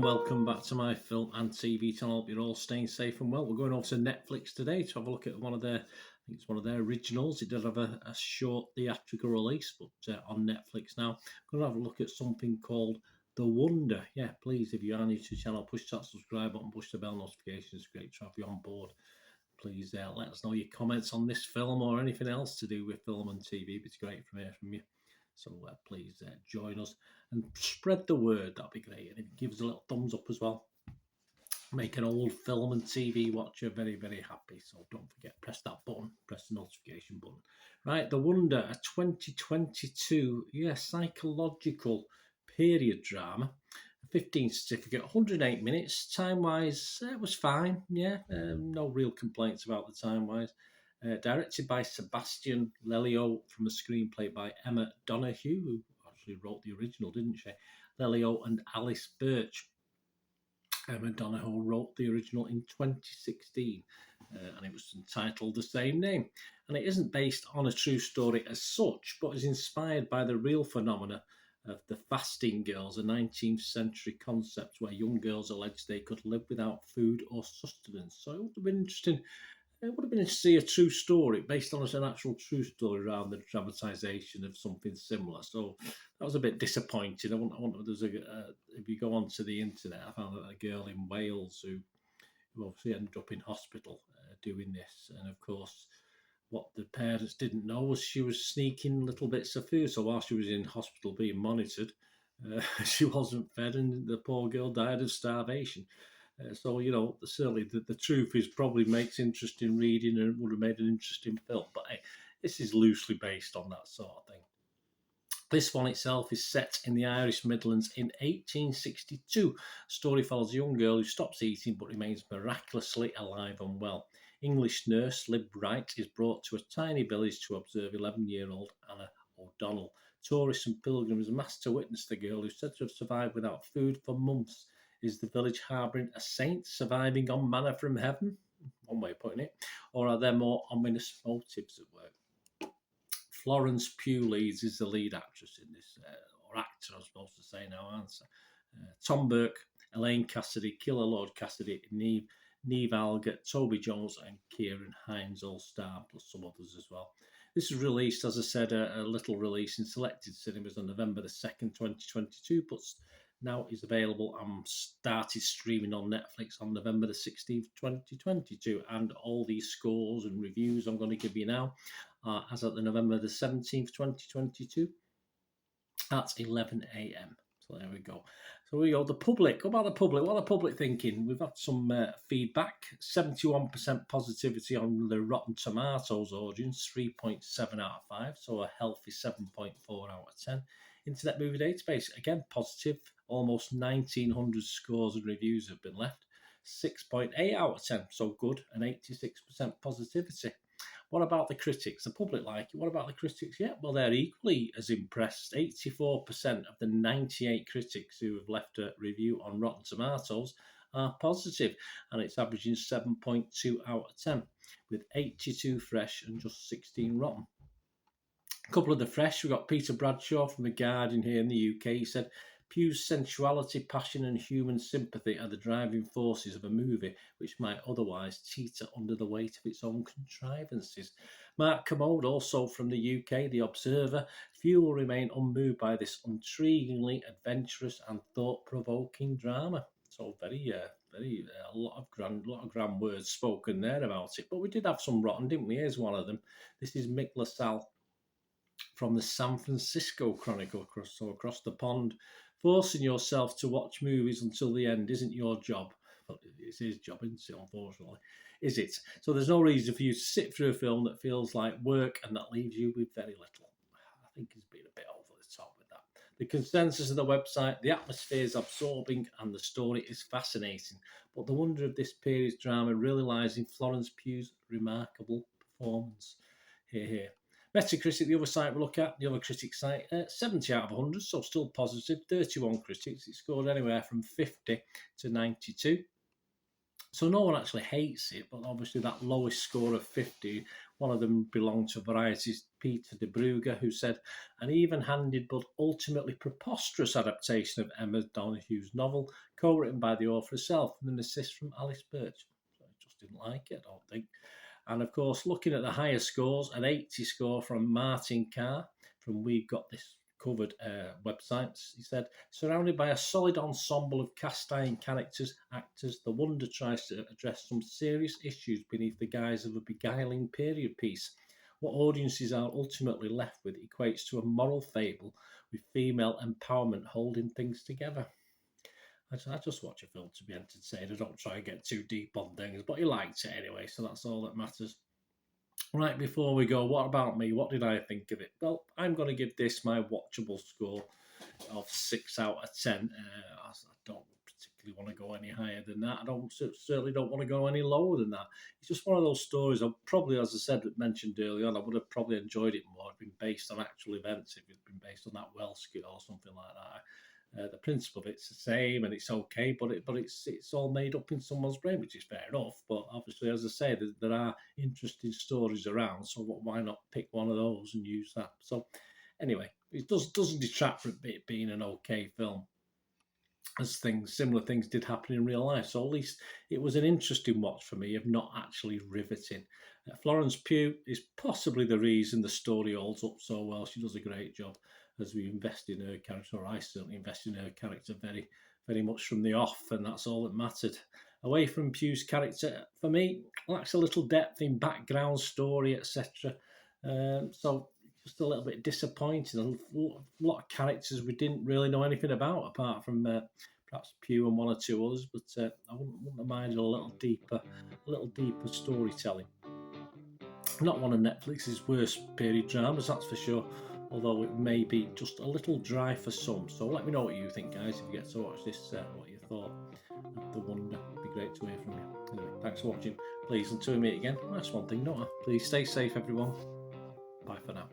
welcome back to my film and TV channel. Hope you're all staying safe and well. We're going over to Netflix today to have a look at one of their, I think it's one of their originals. It did have a short theatrical release, but on Netflix now. I'm going to have a look at something called The Wonder. Yeah, please, if you are new to the channel, push that subscribe button, push the bell notifications. It's great to have you on board. Please let us know your comments on this film or anything else to do with film and TV. It's great to hear from you. So please join us and spread the word. That'd be great. And if you give us a little thumbs up as well, make an old film and TV watcher very, very happy. So don't forget, press that button, press the notification button. Right, The Wonder, a 2022 psychological period drama. 15 certificate, 108 minutes. Time-wise, it was fine. No real complaints about the time-wise. Directed by Sebastian Lelio from a screenplay by Emma Donoghue, who actually wrote the original, didn't she? Lelio and Alice Birch. Emma Donoghue wrote the original in 2016, and it was entitled the same name. And it isn't based on a true story as such, but is inspired by the real phenomena of the fasting girls, a 19th century concept where young girls alleged they could live without food or sustenance. So it would have been interesting. It would have been interesting to see a true story based on an actual true story around the dramatisation of something similar. So that was a bit disappointing. If you go onto the internet, I found a girl in Wales who obviously ended up in hospital doing this. And of course, what the parents didn't know was she was sneaking little bits of food. So while she was in hospital being monitored, she wasn't fed, and the poor girl died of starvation. So, certainly the truth is probably makes interesting reading and would have made an interesting film. But hey, this is loosely based on that sort of thing. This one itself is set in the Irish Midlands in 1862. The story follows a young girl who stops eating but remains miraculously alive and well. English nurse Lib Wright is brought to a tiny village to observe 11-year-old Anna O'Donnell. Tourists and pilgrims mass to witness the girl, who's said to have survived without food for months. Is the village harbouring a saint surviving on manna from heaven? One way of putting it. Or are there more ominous motives at work? Florence Pugh leads is the lead actress in this, or actor, I'm supposed to say now, answer. Tom Burke, Elaine Cassidy, Killer Lord Cassidy, Neve Algert, Toby Jones and Kieran Hines all star, plus some others as well. This was released, as I said, a little release in selected cinemas on November the 2nd, 2022, but now is available and started streaming on Netflix on November the 16th, 2022. And all these scores and reviews I'm going to give you now are as at the November the 17th, 2022 at 11 a.m. So there we go. So we go. The public. What about the public? What are the public thinking? We've had some feedback. 71% positivity on the Rotten Tomatoes audience. 3.7 out of 5. So a healthy 7.4 out of 10. Internet Movie Database, again, positive. Almost 1,900 scores and reviews have been left. 6.8 out of 10. So good. And 86% positivity. What about the critics? The public like it. What about the critics? Yeah, well, they're equally as impressed. 84% of the 98 critics who have left a review on Rotten Tomatoes are positive, and it's averaging 7.2 out of 10, with 82 fresh and just 16 rotten. A couple of the fresh, we've got Peter Bradshaw from The Guardian here in the UK. He said, Pugh's sensuality, passion and human sympathy are the driving forces of a movie which might otherwise teeter under the weight of its own contrivances. Mark Commode, also from the UK, The Observer, few will remain unmoved by this intriguingly adventurous and thought-provoking drama. So a lot of grand words spoken there about it. But we did have some rotten, didn't we? Here's one of them. This is Mick LaSalle from the San Francisco Chronicle, across the pond. Forcing yourself to watch movies until the end isn't your job. Well, it's his job, isn't it, unfortunately? Is it? So there's no reason for you to sit through a film that feels like work and that leaves you with very little. I think he's been a bit over the top with that. The consensus of the website, the atmosphere is absorbing and the story is fascinating. But the wonder of this period drama really lies in Florence Pugh's remarkable performance. Here. Metacritic, the other site we look at, the other critic site, 70 out of 100, so still positive. 31 critics. It scored anywhere from 50 to 92. So no one actually hates it, but obviously that lowest score of 50, one of them belonged to Variety's Peter de Brugge, who said, an even-handed but ultimately preposterous adaptation of Emma Donohue's novel, co-written by the author herself, with an assist from Alice Birch. So I just didn't like it, I don't think. And of course, looking at the higher scores, an 80 score from Martin Carr from We've Got This Covered websites. He said, surrounded by a solid ensemble of cast iron characters, actors, The Wonder tries to address some serious issues beneath the guise of a beguiling period piece. What audiences are ultimately left with equates to a moral fable with female empowerment holding things together. I just watch a film to be entertained. I don't try and get too deep on things, but he liked it anyway, so that's all that matters. Right, before we go, what about me? What did I think of it? Well, I'm going to give this my watchable score of 6 out of 10. I don't particularly want to go any higher than that. Certainly don't want to go any lower than that. It's just one of those stories. I probably, as I said, mentioned earlier on, I would have probably enjoyed it more if it had been based on actual events, if it had been based on that Welsh girl or something like that. The principle of it's the same and it's okay, but it's all made up in someone's brain, which is fair enough. But obviously, as I say, there are interesting stories around, so why not pick one of those and use that? So anyway, it doesn't detract from it being an okay film, as similar things did happen in real life. So at least it was an interesting watch for me, if not actually riveting. Florence Pugh is possibly the reason the story holds up so well. She does a great job as we invest in her character, or I certainly invest in her character very, very much from the off, and that's all that mattered. Away from Pugh's character, for me, lacks a little depth in background, story, etc. So just a little bit disappointing. A lot of characters we didn't really know anything about, apart from perhaps Pugh and one or two others. But I wouldn't have minded a little deeper storytelling. Not one of Netflix's worst period dramas, that's for sure. Although it may be just a little dry for some. So let me know what you think, guys, if you get to watch this, what you thought of The Wonder. It'd be great to hear from you. Anyway, thanks for watching. Please, until we meet again, that's one thing, not please stay safe, everyone. Bye for now.